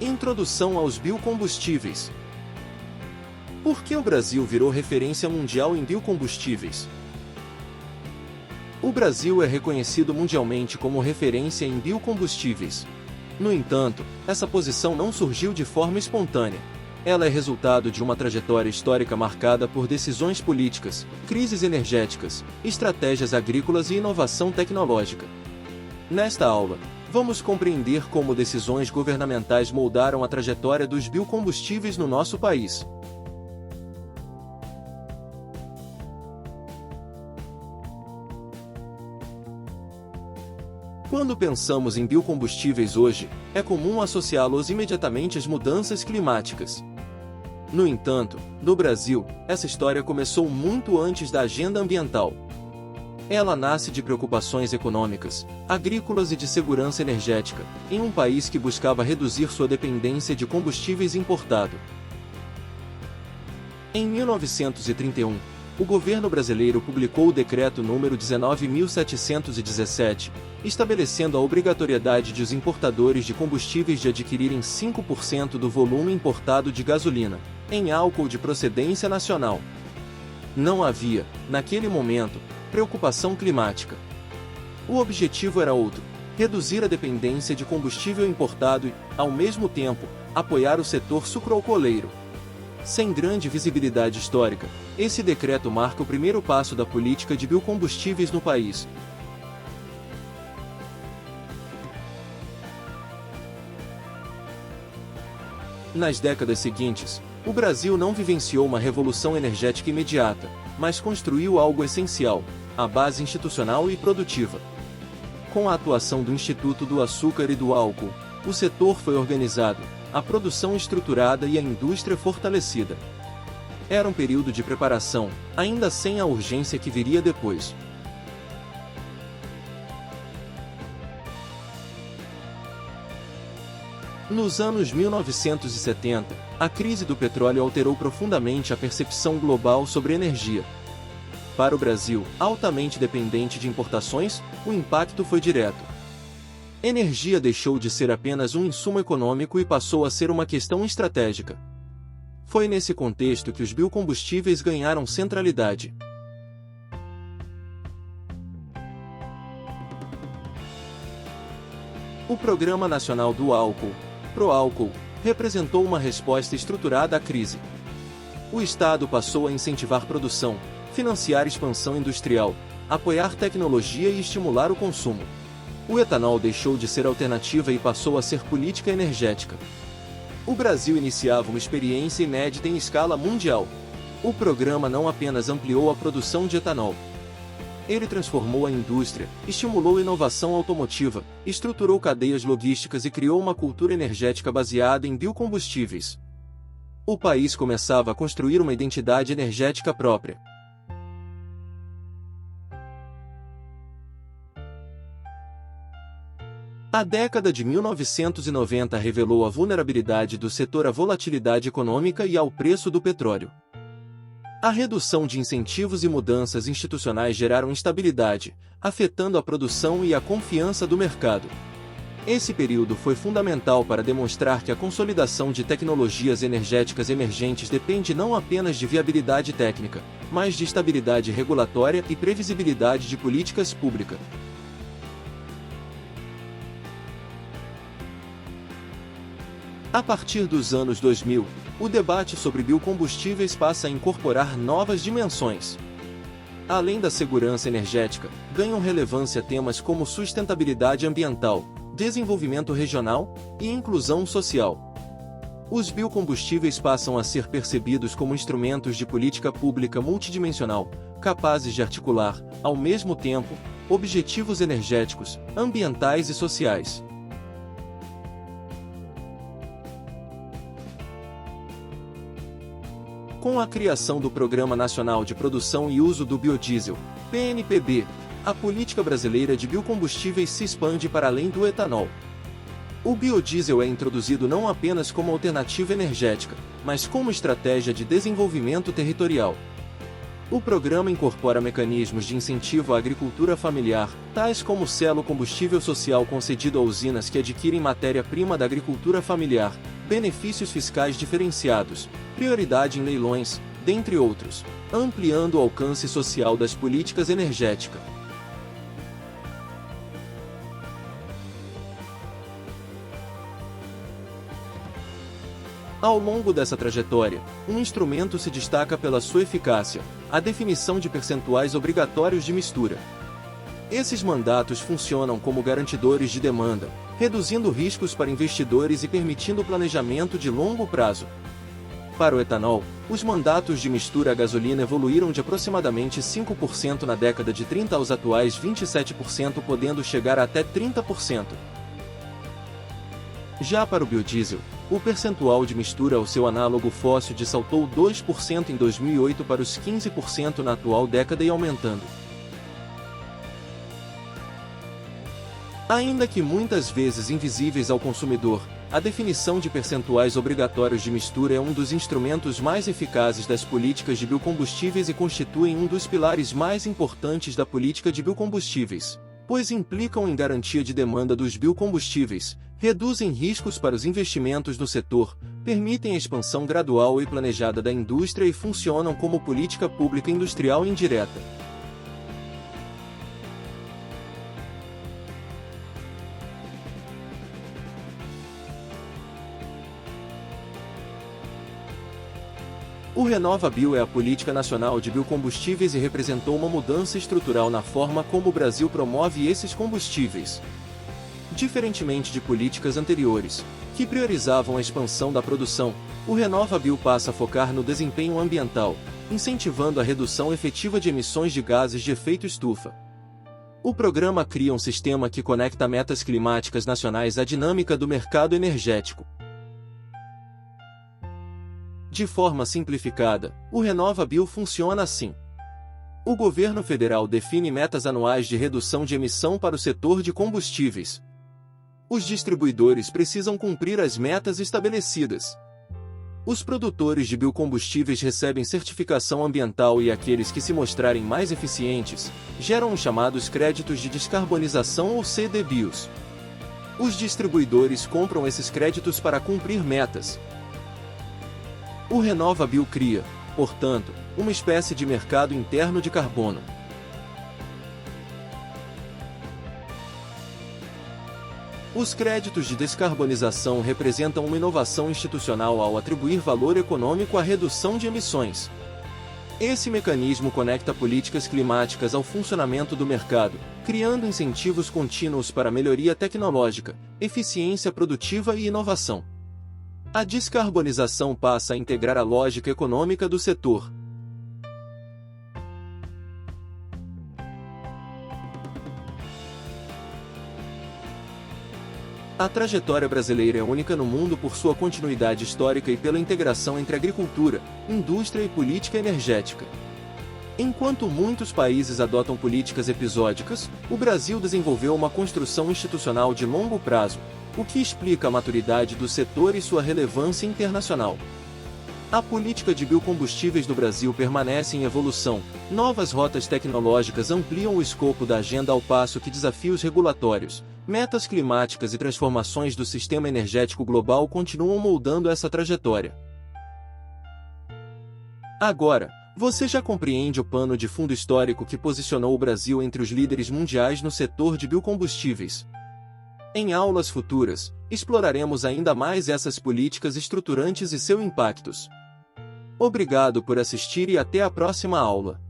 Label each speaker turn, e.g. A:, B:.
A: Introdução aos biocombustíveis. Por que o Brasil virou referência mundial em biocombustíveis? O Brasil é reconhecido mundialmente como referência em biocombustíveis. No entanto, essa posição não surgiu de forma espontânea. Ela é resultado de uma trajetória histórica marcada por decisões políticas, crises energéticas, estratégias agrícolas e inovação tecnológica. Nesta aula, vamos compreender como decisões governamentais moldaram a trajetória dos biocombustíveis no nosso país. Quando pensamos em biocombustíveis hoje, é comum associá-los imediatamente às mudanças climáticas. No entanto, no Brasil, essa história começou muito antes da agenda ambiental. Ela nasce de preocupações econômicas, agrícolas e de segurança energética, em um país que buscava reduzir sua dependência de combustíveis importados. Em 1931, o governo brasileiro publicou o Decreto número 19.717, estabelecendo a obrigatoriedade de os importadores de combustíveis de adquirirem 5% do volume importado de gasolina, em álcool de procedência nacional. Não havia, naquele momento, preocupação climática. O objetivo era outro: reduzir a dependência de combustível importado e, ao mesmo tempo, apoiar o setor sucroalcooleiro. Sem grande visibilidade histórica, esse decreto marca o primeiro passo da política de biocombustíveis no país. Nas décadas seguintes, o Brasil não vivenciou uma revolução energética imediata, mas construiu algo essencial: a base institucional e produtiva. Com a atuação do Instituto do Açúcar e do Álcool, o setor foi organizado, a produção estruturada e a indústria fortalecida. Era um período de preparação, ainda sem a urgência que viria depois. Nos anos 1970, a crise do petróleo alterou profundamente a percepção global sobre energia. Para o Brasil, altamente dependente de importações, o impacto foi direto. Energia deixou de ser apenas um insumo econômico e passou a ser uma questão estratégica. Foi nesse contexto que os biocombustíveis ganharam centralidade. O Programa Nacional do Álcool, PROÁlcool, representou uma resposta estruturada à crise. O Estado passou a incentivar produção, financiar expansão industrial, apoiar tecnologia e estimular o consumo. O etanol deixou de ser alternativa e passou a ser política energética. O Brasil iniciava uma experiência inédita em escala mundial. O programa não apenas ampliou a produção de etanol. Ele transformou a indústria, estimulou a inovação automotiva, estruturou cadeias logísticas e criou uma cultura energética baseada em biocombustíveis. O país começava a construir uma identidade energética própria. A década de 1990 revelou a vulnerabilidade do setor à volatilidade econômica e ao preço do petróleo. A redução de incentivos e mudanças institucionais geraram instabilidade, afetando a produção e a confiança do mercado. Esse período foi fundamental para demonstrar que a consolidação de tecnologias energéticas emergentes depende não apenas de viabilidade técnica, mas de estabilidade regulatória e previsibilidade de políticas públicas. A partir dos anos 2000, o debate sobre biocombustíveis passa a incorporar novas dimensões. Além da segurança energética, ganham relevância temas como sustentabilidade ambiental, desenvolvimento regional e inclusão social. Os biocombustíveis passam a ser percebidos como instrumentos de política pública multidimensional, capazes de articular, ao mesmo tempo, objetivos energéticos, ambientais e sociais. Com a criação do Programa Nacional de Produção e Uso do Biodiesel, PNPB, a política brasileira de biocombustíveis se expande para além do etanol. O biodiesel é introduzido não apenas como alternativa energética, mas como estratégia de desenvolvimento territorial. O programa incorpora mecanismos de incentivo à agricultura familiar, tais como o selo combustível social concedido a usinas que adquirem matéria-prima da agricultura familiar, benefícios fiscais diferenciados, prioridade em leilões, dentre outros, ampliando o alcance social das políticas energéticas. Ao longo dessa trajetória, um instrumento se destaca pela sua eficácia: a definição de percentuais obrigatórios de mistura. Esses mandatos funcionam como garantidores de demanda, reduzindo riscos para investidores e permitindo o planejamento de longo prazo. Para o etanol, os mandatos de mistura a gasolina evoluíram de aproximadamente 5% na década de 30 aos atuais 27%, podendo chegar a até 30%. Já para o biodiesel, o percentual de mistura ao seu análogo fóssil saltou 2% em 2008 para os 15% na atual década e aumentando. Ainda que muitas vezes invisíveis ao consumidor, a definição de percentuais obrigatórios de mistura é um dos instrumentos mais eficazes das políticas de biocombustíveis e constituem um dos pilares mais importantes da política de biocombustíveis, pois implicam em garantia de demanda dos biocombustíveis, reduzem riscos para os investimentos no setor, permitem a expansão gradual e planejada da indústria e funcionam como política pública industrial indireta. O RenovaBio é a política nacional de biocombustíveis e representou uma mudança estrutural na forma como o Brasil promove esses combustíveis. Diferentemente de políticas anteriores, que priorizavam a expansão da produção, o RenovaBio passa a focar no desempenho ambiental, incentivando a redução efetiva de emissões de gases de efeito estufa. O programa cria um sistema que conecta metas climáticas nacionais à dinâmica do mercado energético. De forma simplificada, o RenovaBio funciona assim. O governo federal define metas anuais de redução de emissão para o setor de combustíveis. Os distribuidores precisam cumprir as metas estabelecidas. Os produtores de biocombustíveis recebem certificação ambiental e aqueles que se mostrarem mais eficientes, geram os chamados créditos de descarbonização ou CDBios. Os distribuidores compram esses créditos para cumprir metas. O RenovaBio cria, portanto, uma espécie de mercado interno de carbono. Os créditos de descarbonização representam uma inovação institucional ao atribuir valor econômico à redução de emissões. Esse mecanismo conecta políticas climáticas ao funcionamento do mercado, criando incentivos contínuos para melhoria tecnológica, eficiência produtiva e inovação. A descarbonização passa a integrar a lógica econômica do setor. A trajetória brasileira é única no mundo por sua continuidade histórica e pela integração entre agricultura, indústria e política energética. Enquanto muitos países adotam políticas episódicas, o Brasil desenvolveu uma construção institucional de longo prazo, o que explica a maturidade do setor e sua relevância internacional. A política de biocombustíveis do Brasil permanece em evolução, novas rotas tecnológicas ampliam o escopo da agenda ao passo que desafios regulatórios, metas climáticas e transformações do sistema energético global continuam moldando essa trajetória. Agora, você já compreende o pano de fundo histórico que posicionou o Brasil entre os líderes mundiais no setor de biocombustíveis. Em aulas futuras, exploraremos ainda mais essas políticas estruturantes e seus impactos. Obrigado por assistir e até a próxima aula.